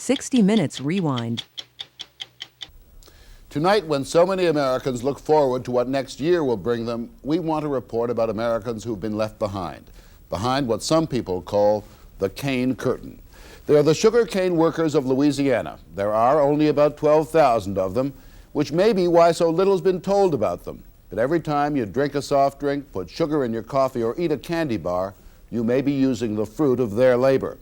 60 Minutes Rewind. Tonight, when so many Americans look forward to what next year will bring them, we want to report about Americans who've been left behind what some people call the cane curtain. They are the sugar cane workers of Louisiana. There are only about 12,000 of them, which may be why so little's been told about them. But every time you drink a soft drink, put sugar in your coffee, or eat a candy bar, you may be using the fruit of their labor.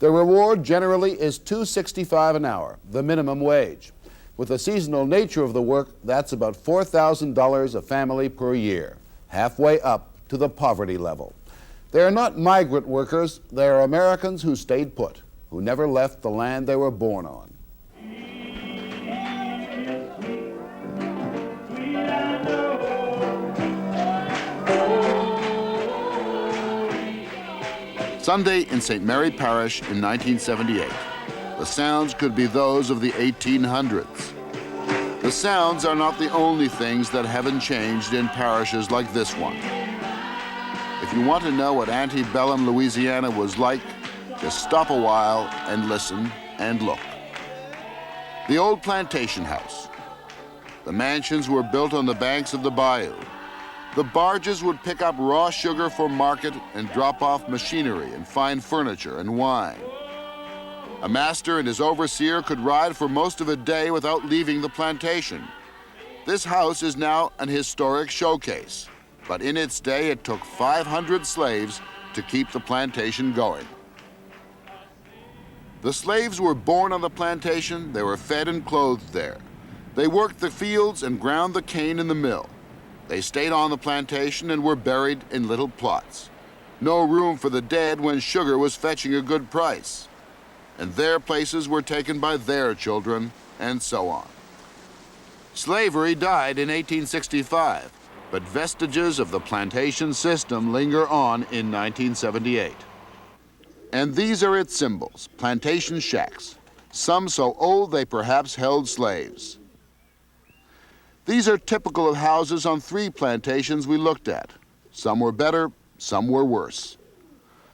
The reward generally is $2.65 an hour, the minimum wage. With the seasonal nature of the work, that's about $4,000 a family per year, halfway up to the poverty level. They are not migrant workers, they are Americans who stayed put, who never left the land they were born on. Sunday in St. Mary Parish in 1978. The sounds could be those of the 1800s. The sounds are not the only things that haven't changed in parishes like this one. If you want to know what antebellum Louisiana was like, just stop a while and listen and look. The old plantation house. The mansions were built on the banks of the bayou. The barges would pick up raw sugar for market and drop off machinery and fine furniture and wine. A master and his overseer could ride for most of a day without leaving the plantation. This house is now an historic showcase, but in its day it took 500 slaves to keep the plantation going. The slaves were born on the plantation, they were fed and clothed there. They worked the fields and ground the cane in the mill. They stayed on the plantation and were buried in little plots. No room for the dead when sugar was fetching a good price. And their places were taken by their children, and so on. Slavery died in 1865, but vestiges of the plantation system linger on in 1978. And these are its symbols, plantation shacks, some so old they perhaps held slaves. These are typical of houses on 3 plantations we looked at. Some were better, some were worse.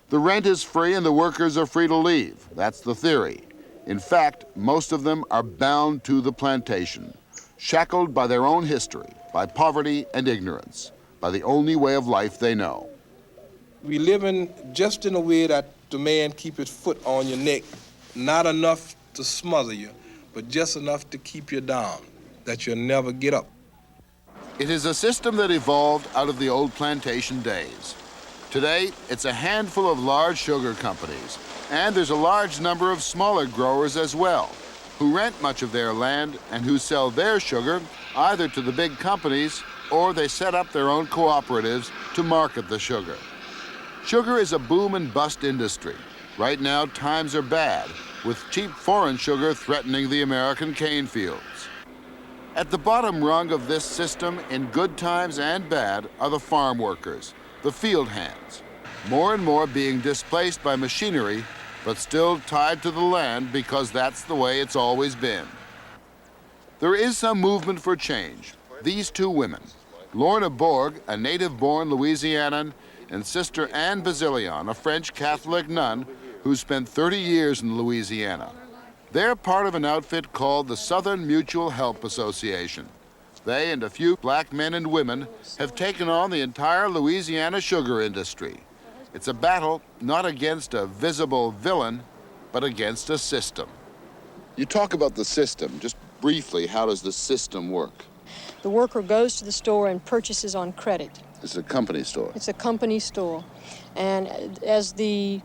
The rent is free and the workers are free to leave. That's the theory. In fact, most of them are bound to the plantation, shackled by their own history, by poverty and ignorance, by the only way of life they know. We live just in a way that the man keep his foot on your neck, not enough to smother you, but just enough to keep you down, that you'll never get up. It is a system that evolved out of the old plantation days. Today, it's a handful of large sugar companies, and there's a large number of smaller growers as well, who rent much of their land and who sell their sugar either to the big companies or they set up their own cooperatives to market the sugar. Sugar is a boom and bust industry. Right now, times are bad, with cheap foreign sugar threatening the American cane fields. At the bottom rung of this system, in good times and bad, are the farm workers, the field hands, more and more being displaced by machinery, but still tied to the land because that's the way it's always been. There is some movement for change. These 2 women, Lorna Borg, a native-born Louisianan, and Sister Anne Bazillion, a French Catholic nun who spent 30 years in Louisiana. They're part of an outfit called the Southern Mutual Help Association. They and a few black men and women have taken on the entire Louisiana sugar industry. It's a battle not against a visible villain, but against a system. You talk about the system. Just briefly, how does the system work? The worker goes to the store and purchases on credit. It's a company store. It's a company store. And as the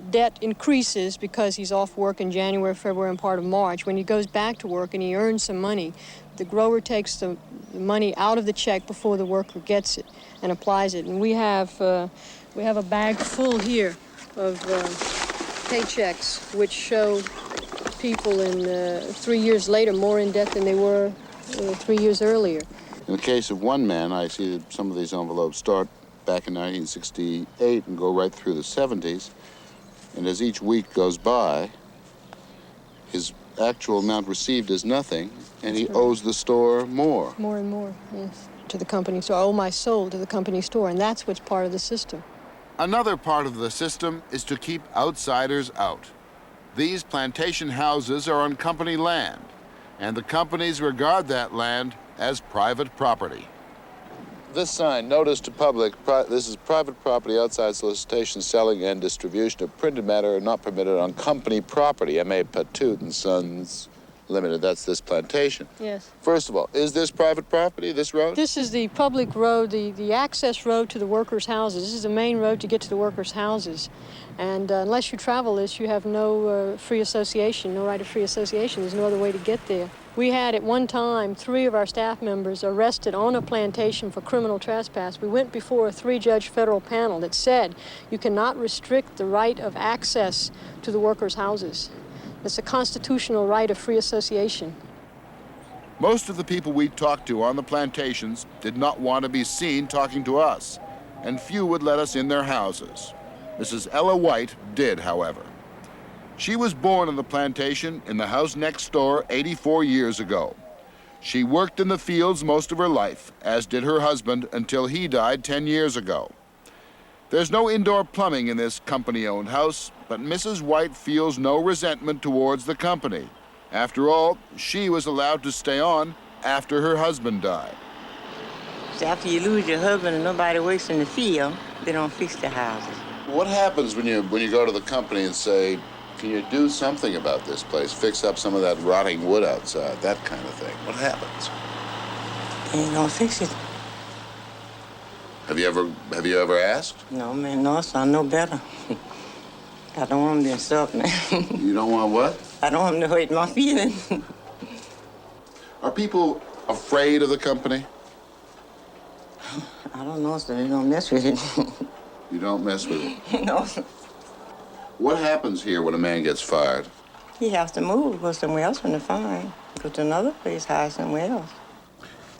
debt increases because he's off work in January, February, and part of March, when he goes back to work and he earns some money, the grower takes the money out of the check before the worker gets it and applies it. And we have a bag full here of paychecks which show people in 3 years later more in debt than they were 3 years earlier. In the case of one man, I see that some of these envelopes start back in 1968 and go right through the 70s. And as each week goes by, his actual amount received is nothing, and he owes the store more. More and more, yes, to the company store. I owe my soul to the company store, and that's what's part of the system. Another part of the system is to keep outsiders out. These plantation houses are on company land, and the companies regard that land as private property. This sign, notice to public, this is private property outside solicitation, selling, and distribution of printed matter are not permitted on company property. M.A. Patute and Sons Limited, that's this plantation. Yes. First of all, is this private property, this road? This is the public road, the access road to the workers' houses. This is the main road to get to the workers' houses. And unless you travel this, you have no free association, no right of free association. There's no other way to get there. We had at one time 3 of our staff members arrested on a plantation for criminal trespass. We went before a 3-judge federal panel that said you cannot restrict the right of access to the workers' houses. It's a constitutional right of free association. Most of the people we talked to on the plantations did not want to be seen talking to us, and few would let us in their houses. Mrs. Ella White did, however. She was born on the plantation in the house next door 84 years ago. She worked in the fields most of her life, as did her husband until he died 10 years ago. There's no indoor plumbing in this company-owned house, but Mrs. White feels no resentment towards the company. After all, she was allowed to stay on after her husband died. So after you lose your husband and nobody works in the field, they don't fix the houses. What happens when you go to the company and say, can you do something about this place? Fix up some of that rotting wood outside, that kind of thing. What happens? They ain't gonna fix it. Have you ever asked? No, man, no, so I know better. I don't want them to insult me. You don't want what? I don't want them to hurt my feelings. Are people afraid of the company? I don't know, so they don't mess with it. You don't mess with it? No. What happens here when a man gets fired? He has to move, go somewhere else when they're fine. Go to another place, hire somewhere else.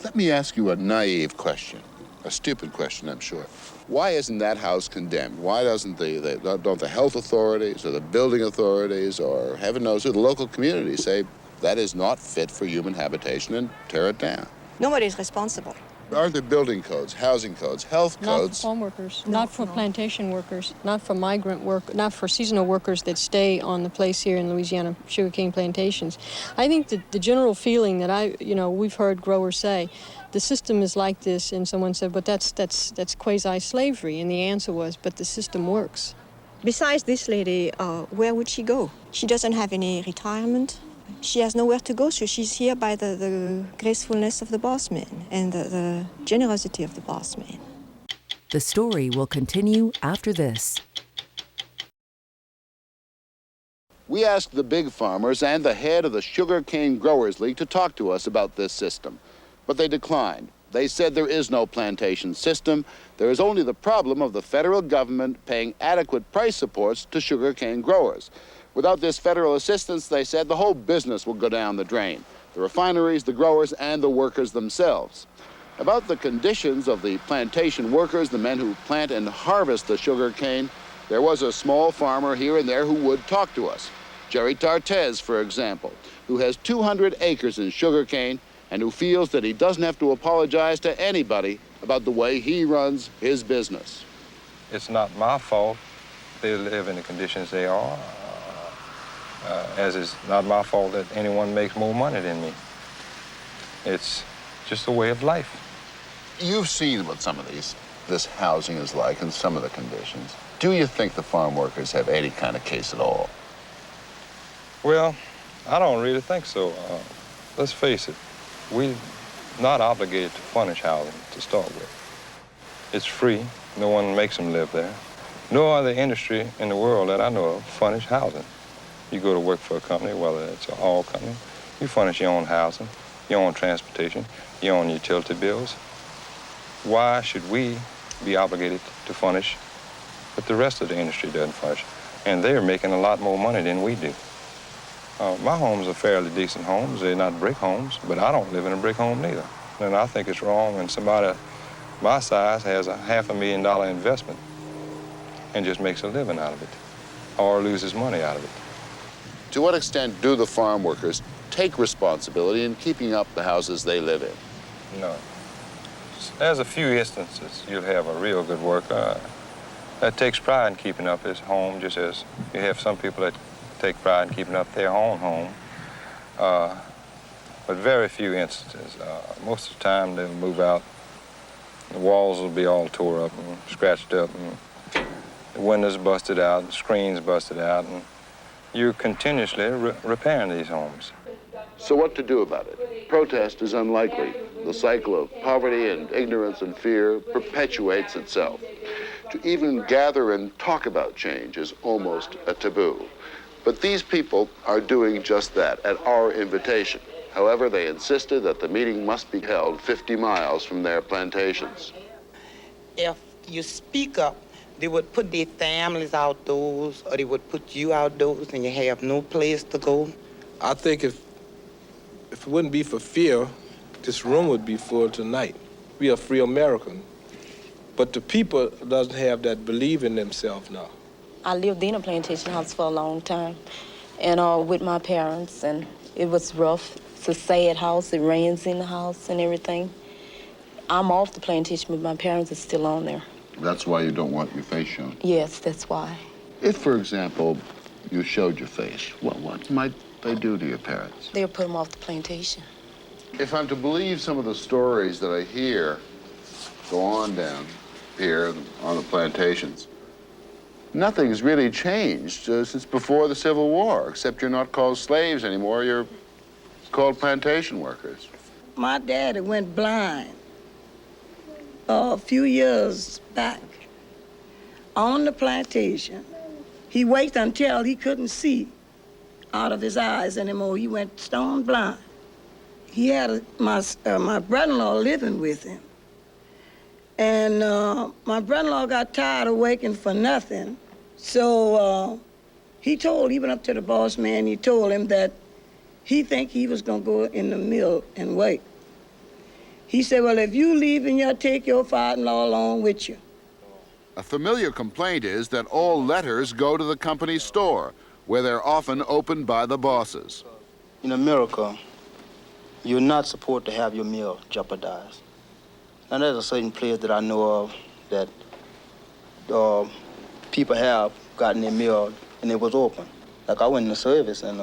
Let me ask you a naive question. A stupid question, I'm sure. Why isn't that house condemned? Why don't the health authorities or the building authorities or heaven knows who, the local community say that is not fit for human habitation and tear it down? Nobody's responsible. Aren't there building codes, housing codes, health Not codes? for farm workers, not for plantation workers, not for migrant work, not for seasonal workers that stay on the place here in Louisiana, sugarcane plantations. I think that the general feeling that we've heard growers say, the system is like this, and someone said, but that's quasi-slavery, and the answer was, but the system works. Besides this lady, where would she go? She doesn't have any retirement. She has nowhere to go, so she's here by the gracefulness of the boss man and the generosity of the boss man. The story will continue after this. We asked the big farmers and the head of the Sugarcane Growers League to talk to us about this system, but they declined. They said there is no plantation system. There is only the problem of the federal government paying adequate price supports to sugarcane growers. Without this federal assistance, they said, the whole business will go down the drain. The refineries, the growers, and the workers themselves. About the conditions of the plantation workers, the men who plant and harvest the sugar cane, there was a small farmer here and there who would talk to us. Jerry Tartez, for example, who has 200 acres in sugar cane and who feels that he doesn't have to apologize to anybody about the way he runs his business. It's not my fault they live in the conditions they are. As it's not my fault that anyone makes more money than me. It's just a way of life. You've seen what some of this housing is like and some of the conditions. Do you think the farm workers have any kind of case at all? Well, I don't really think so. Let's face it, we're not obligated to furnish housing to start with. It's free. No one makes them live there. No other industry in the world that I know of furnish housing. You go to work for a company, whether it's an oil company, you furnish your own housing, your own transportation, your own utility bills. Why should we be obligated to furnish what the rest of the industry doesn't furnish? And they're making a lot more money than we do. My homes are fairly decent homes. They're not brick homes, but I don't live in a brick home neither. And I think it's wrong when somebody my size has a $500,000 investment and just makes a living out of it or loses money out of it. To what extent do the farm workers take responsibility in keeping up the houses they live in? No. There's a few instances you'll have a real good worker that takes pride in keeping up his home, just as you have some people that take pride in keeping up their own home. But very few instances. Most of the time they'll move out. The walls will be all tore up and scratched up, and the windows busted out, the screens busted out, and you're continuously repairing these homes. So what to do about it? Protest is unlikely. The cycle of poverty and ignorance and fear perpetuates itself. To even gather and talk about change is almost a taboo. But these people are doing just that at our invitation. However, they insisted that the meeting must be held 50 miles from their plantations. If you speak up, they would put their families outdoors, or they would put you outdoors and you have no place to go. I think if it wouldn't be for fear, this room would be full tonight. We are free American. But the people doesn't have that belief in themselves now. I lived in a plantation house for a long time, and with my parents, and it was rough. It's a sad house. It rains in the house and everything. I'm off the plantation, but my parents are still on there. That's why you don't want your face shown? Yes, that's why. If, for example, you showed your face, what might they do to your parents? They'll put them off the plantation. If I'm to believe some of the stories that I hear go on down here on the plantations, nothing's really changed since before the Civil War, except you're not called slaves anymore, you're called plantation workers. My daddy went blind a few years back on the plantation. He waited until he couldn't see out of his eyes anymore. He went stone blind. He had my brother-in-law living with him. And my brother-in-law got tired of working for nothing. So he went up to the boss man, he told him that he think he was gonna go in the mill and work. He said, well, if you leave and you'll take your father-in-law along with you. A familiar complaint is that all letters go to the company store, where they're often opened by the bosses. In America, you're not supposed to have your meal jeopardized. Now, there's a certain place that I know of that people have gotten their meal and it was open. Like I went in the service and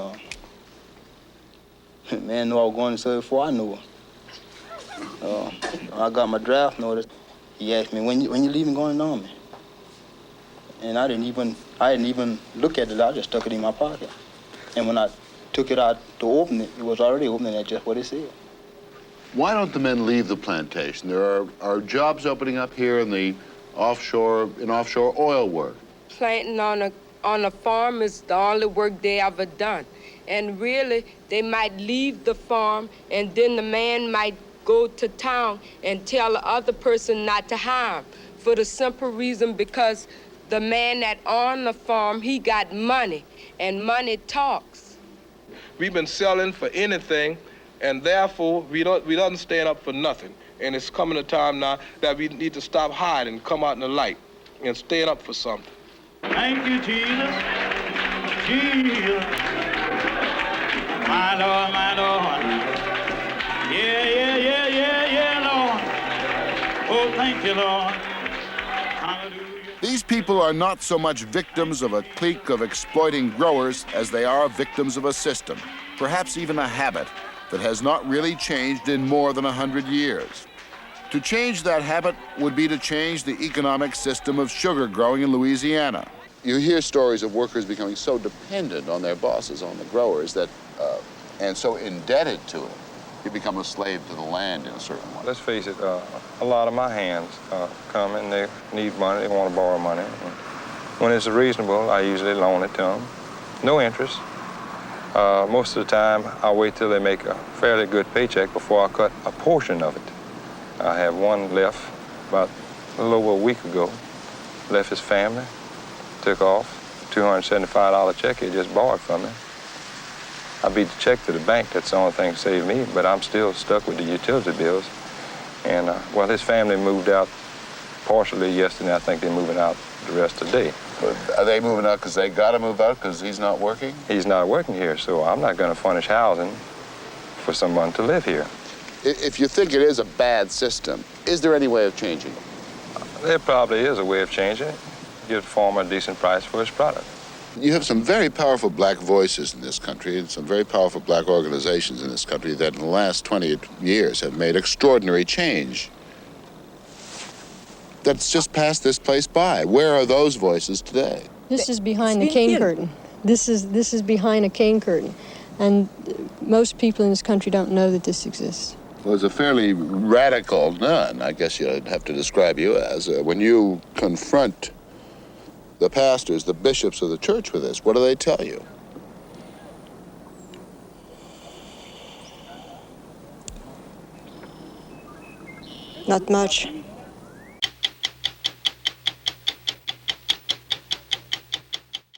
man knew I was going to service before I knew her. I got my draft notice. He asked me, when you leaving going in the Army? And I didn't even look at it. I just stuck it in my pocket. And when I took it out to open it, it was already open, and that's just what it said. Why don't the men leave the plantation? There are jobs opening up here in the offshore oil work. Planting on a farm is the only work they ever done. And really, they might leave the farm, and then the man might go to town and tell the other person not to harm, for the simple reason because the man that owned the farm, he got money, and money talks. We've been selling for anything, and therefore we don't stand up for nothing. And it's coming a time now that we need to stop hiding and come out in the light and stand up for something. Thank you, Jesus. Jesus. My Lord, my Lord. Yeah, Lord. Oh, thank you, Lord. Hallelujah. These people are not so much victims of a clique of exploiting growers as they are victims of a system, perhaps even a habit, that has not really changed in more than 100 years. To change that habit would be to change the economic system of sugar growing in Louisiana. You hear stories of workers becoming so dependent on their bosses, on the growers, that, and so indebted to it, you become a slave to the land in a certain way. Let's face it, a lot of my hands come and they need money, they want to borrow money. And when it's reasonable, I usually loan it to them. No interest. Most of the time, I'll wait till they make a fairly good paycheck before I cut a portion of it. I have one left about a little over a week ago, left his family, took off, $275 check he just borrowed from me. I beat the check to the bank, that's the only thing that saved me, but I'm still stuck with the utility bills. And, well, his family moved out partially yesterday. I think they're moving out the rest of the day. But are they moving out because they got to move out because he's not working? He's not working here, so I'm not going to furnish housing for someone to live here. If you think it is a bad system, is there any way of changing it? There probably is a way of changing it. Give the farmer a decent price for his product. You have some very powerful black voices in this country and some very powerful black organizations in this country that in the last 20 years have made extraordinary change. That's just passed this place by. Where are those voices today? This is behind the cane curtain. This is behind a cane curtain. And most people in this country don't know that this exists. Well, as a fairly radical nun, I guess you'd have to describe you as, when you confront the pastors, the bishops of the church with this, what do they tell you? Not much.